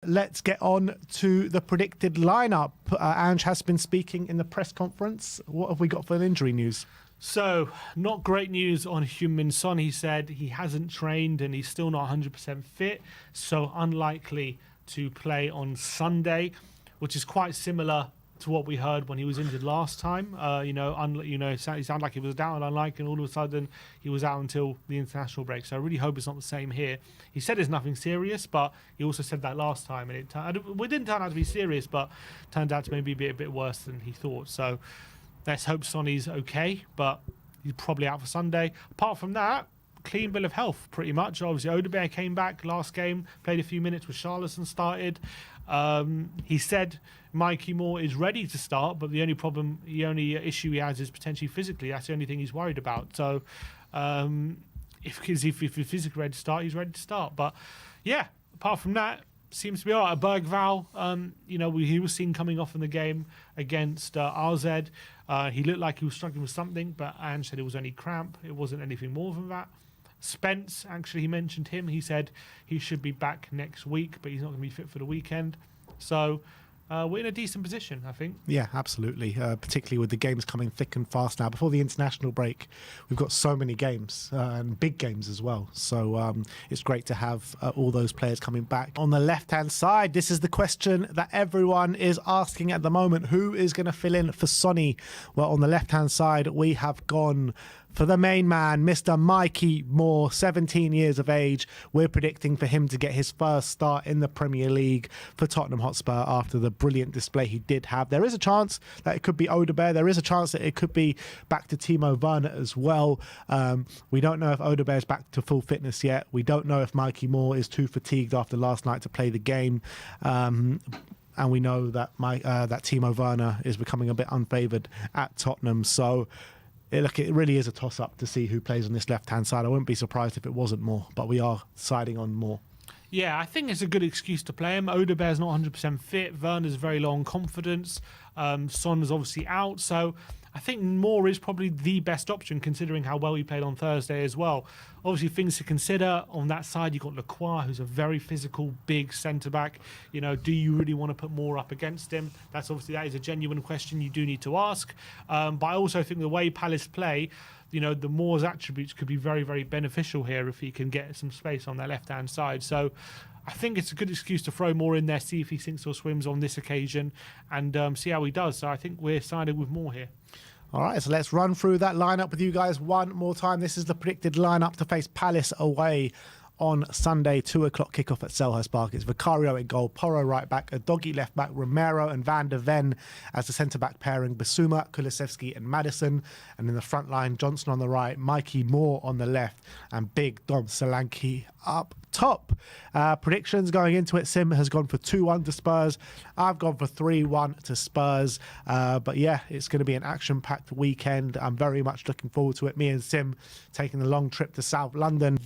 let's get on to the predicted lineup. Ange has been speaking in the press conference. What have we got for the injury news? So, not great news on Heung-min Son. He said he hasn't trained and he's still not 100% fit, so unlikely to play on Sunday, which is quite similar to what we heard when he was injured last time. It sounded like he was down, unlike, and all of a sudden he was out until the international break. So I really hope it's not the same here. He said it's nothing serious, but he also said that last time, and it didn't turn out to be serious, but turned out to maybe be a bit worse than he thought. So let's hope Sonny's okay, but he's probably out for Sunday. Apart from that, clean bill of health, pretty much. Obviously, Odoberu came back last game, played a few minutes with Charleston, started. He said Mikey Moore is ready to start, but the only issue he has is potentially physically. That's the only thing he's worried about. So if he's physically ready to start, he's ready to start. But yeah, apart from that, seems to be all right. Bergval, he was seen coming off in the game against RZ. He looked like he was struggling with something, but Ange said it was only cramp. It wasn't anything more than that. Spence, actually, he mentioned him. He said he should be back next week, but he's not going to be fit for the weekend. So we're in a decent position, I think. Yeah, absolutely. Particularly with the games coming thick and fast now. Before the international break, we've got so many games and big games as well. So it's great to have all those players coming back. On the left-hand side, this is the question that everyone is asking at the moment. Who is going to fill in for Sonny? Well, on the left-hand side, we have gone for the main man, Mr. Mikey Moore, 17 years of age. We're predicting for him to get his first start in the Premier League for Tottenham Hotspur after the brilliant display he did have. There is a chance that it could be Odoberu. There is a chance that it could be back to Timo Werner as well. We don't know if Odoberu is back to full fitness yet. We don't know if Mikey Moore is too fatigued after last night to play the game. And we know that that Timo Werner is becoming a bit unfavoured at Tottenham. So it really is a toss-up to see who plays on this left-hand side. I wouldn't be surprised if it wasn't Moore, but we are siding on Moore. Yeah, I think it's a good excuse to play him. Odoberu's not 100% fit. Werner's very low on confidence. Son is obviously out. So I think Moore is probably the best option considering how well he played on Thursday as well. Obviously, things to consider on that side. You've got Lacroix, who's a very physical, big centre-back. Do you really want to put Moore up against him? That is a genuine question you do need to ask. But I also think the way Palace play, the Moore's attributes could be very, very beneficial here if he can get some space on their left-hand side. So I think it's a good excuse to throw Moore in there, see if he sinks or swims on this occasion, and see how he does. So I think we're siding with Moore here. All right, so let's run through that lineup with you guys one more time. This is the predicted lineup to face Palace away on Sunday, 2 o'clock kickoff at Selhurst Park. It's Vicario in goal, Porro right back, Udogie left back, Romero and Van der Ven as the centre-back pairing, Bissouma, Kulusevski and Maddison. And in the front line, Johnson on the right, Mikey Moore on the left, and big Dom Solanke up top. Predictions going into it, Sim has gone for 2-1 to Spurs. I've gone for 3-1 to Spurs. But yeah, it's going to be an action-packed weekend. I'm very much looking forward to it. Me and Sim taking the long trip to South London.